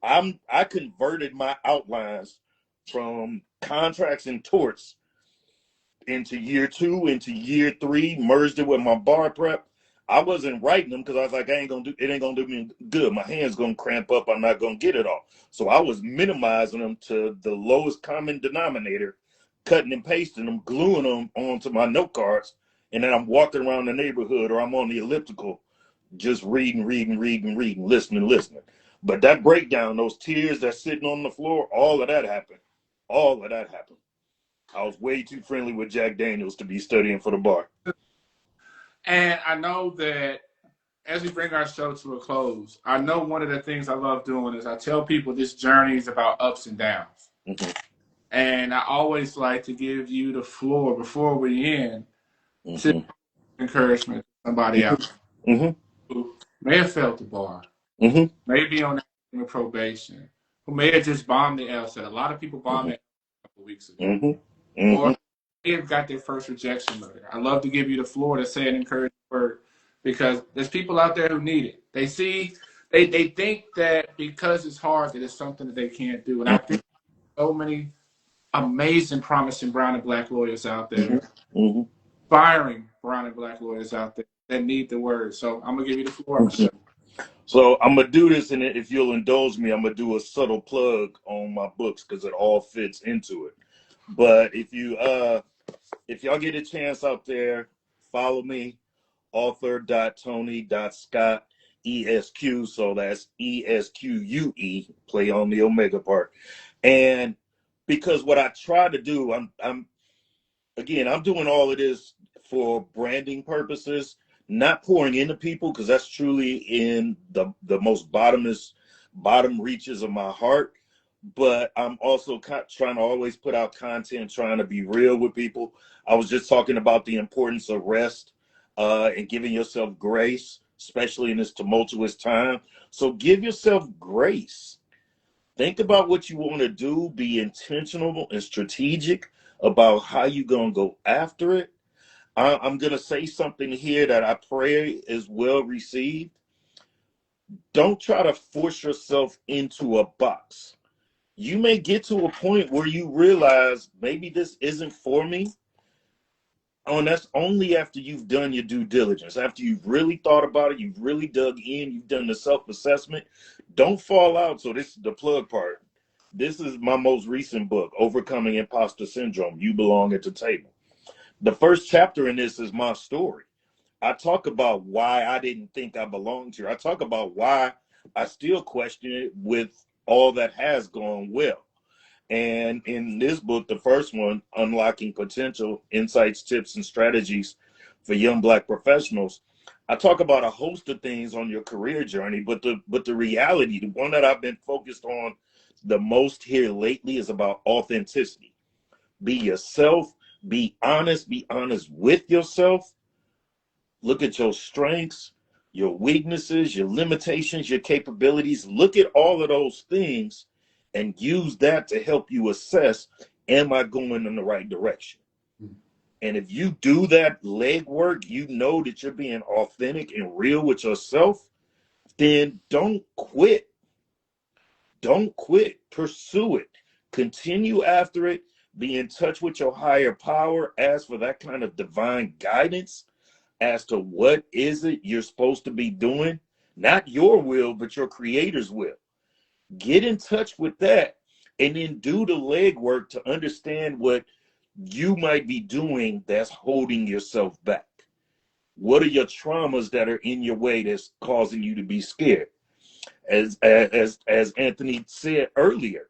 I converted my outlines from contracts and torts into year 2, into year 3, merged it with my bar prep. I wasn't writing them because I was like, it ain't gonna do me good. My hand's gonna cramp up. I'm not gonna get it all. So I was minimizing them to the lowest common denominator, cutting and pasting them, gluing them onto my note cards, and then I'm walking around the neighborhood or I'm on the elliptical, just reading, listening. But that breakdown, those tears that's sitting on the floor, all of that happened. All of that happened. I was way too friendly with Jack Daniels to be studying for the bar. And I know that as we bring our show to a close, I know one of the things I love doing is I tell people this journey is about ups and downs. Mm-hmm. And I always like to give you the floor before we end to Mm-hmm. encouragement to somebody else Mm-hmm. who may have failed the bar, Mm-hmm. may be on probation, who may have just bombed the LSAT. A lot of people bombed Mm-hmm. it a couple weeks ago. Mm-hmm. Or Mm-hmm. may have got their first rejection letter. I love to give you the floor to say an encouraging word because there's people out there who need it. They think that because it's hard that it's something that they can't do. And I think so many amazing, promising brown and black lawyers out there, Mm-hmm. inspiring brown and black lawyers out there that need the word. So I'm gonna give you the floor, my Mm-hmm. friend. So I'm gonna do this, and if you'll indulge me, I'm gonna do a subtle plug on my books because it all fits into it. But if y'all get a chance out there, follow me, author.tony.scott ESQ. So that's ESQUE, play on the Omega part. And because what I try to do, I'm doing all of this for branding purposes, not pouring into people because that's truly in the most bottom reaches of my heart. But I'm also trying to always put out content, trying to be real with people. I was just talking about the importance of rest and giving yourself grace, especially in this tumultuous time. So give yourself grace. Think about what you want to do. Be intentional and strategic about how you're going to go after it. I'm going to say something here that I pray is well received. Don't try to force yourself into a box. You may get to a point where you realize maybe this isn't for me, that's only after you've done your due diligence, after you've really thought about it, you've really dug in, you've done the self-assessment. Don't fall out. So this is the plug part. This is my most recent book, Overcoming Imposter Syndrome. You Belong at the Table. The first chapter in this is my story. I talk about why I didn't think I belonged here. I talk about why I still question it with all that has gone well. And in this book, the first one, Unlocking Potential, Insights, Tips, and Strategies for Young Black Professionals, I talk about a host of things on your career journey, but the reality, the one that I've been focused on the most here lately is about authenticity. Be yourself, be honest with yourself. Look at your strengths, your weaknesses, your limitations, your capabilities. Look at all of those things and use that to help you assess, am I going in the right direction? And if you do that legwork, you know that you're being authentic and real with yourself, then don't quit. Don't quit. Pursue it. Continue after it. Be in touch with your higher power. Ask for that kind of divine guidance as to what is it you're supposed to be doing. Not your will, but your creator's will. Get in touch with that and then do the legwork to understand what you might be doing that's holding yourself back. What are your traumas that are in your way that's causing you to be scared? As Anthony said earlier,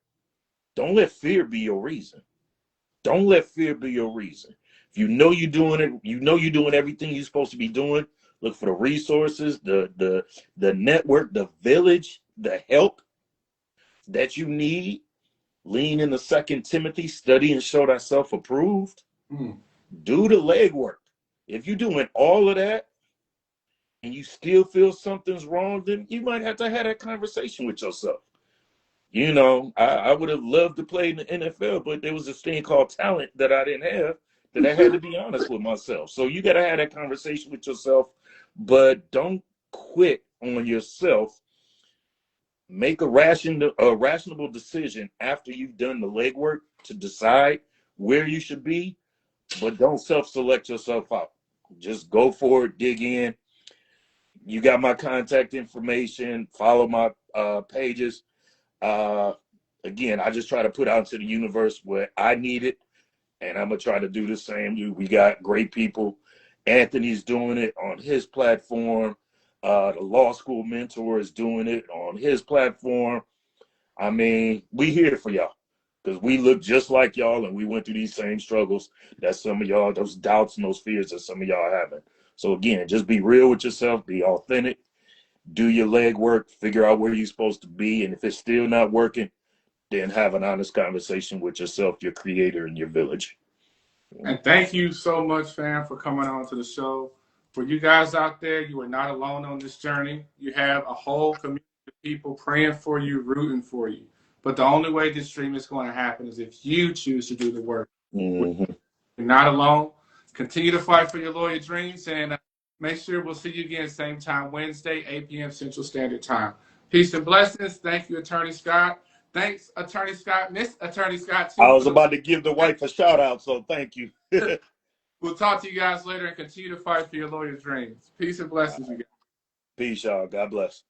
don't let fear be your reason. Don't let fear be your reason. If you know you're doing it, you know you're doing everything you're supposed to be doing. Look for the resources, the network, the village, the help that you need. Lean into 2 Timothy, study and show thyself approved. Do the legwork. If you're doing all of that and you still feel something's wrong, then you might have to have that conversation with yourself. You know, I would have loved to play in the NFL, but there was this thing called talent that I didn't have that I had to be honest with myself. So you got to have that conversation with yourself, but don't quit on yourself. Make a rational decision after you've done the legwork to decide where you should be, but don't self-select yourself out. Just go for it, dig in. You got my contact information. Follow my pages. Again, I just try to put out to the universe what I need it, and I'm going to try to do the same. We got great people. Anthony's doing it on his platform. The law school mentor is doing it on his platform. I mean, we here for y'all because we look just like y'all and we went through these same struggles that some of y'all, those doubts and those fears that some of y'all are having. So again, just be real with yourself, be authentic, do your legwork, figure out where you're supposed to be. And if it's still not working, then have an honest conversation with yourself, your creator, and your village. And thank you so much, fam, for coming on to the show. For you guys out there, you are not alone on this journey. You have a whole community of people praying for you, rooting for you. But the only way this dream is going to happen is if you choose to do the work. Mm-hmm. You're not alone. Continue to fight for your lawyer dreams, and make sure we'll see you again same time Wednesday, 8 p.m. Central Standard Time. Peace and blessings. Thank you, Attorney Scott. Thanks, Attorney Scott. Miss Attorney Scott, too. I was about to give the wife a shout out, so thank you. We'll talk to you guys later and continue to fight for your lawyer dreams. Peace and blessings, you guys. Peace, y'all. God bless.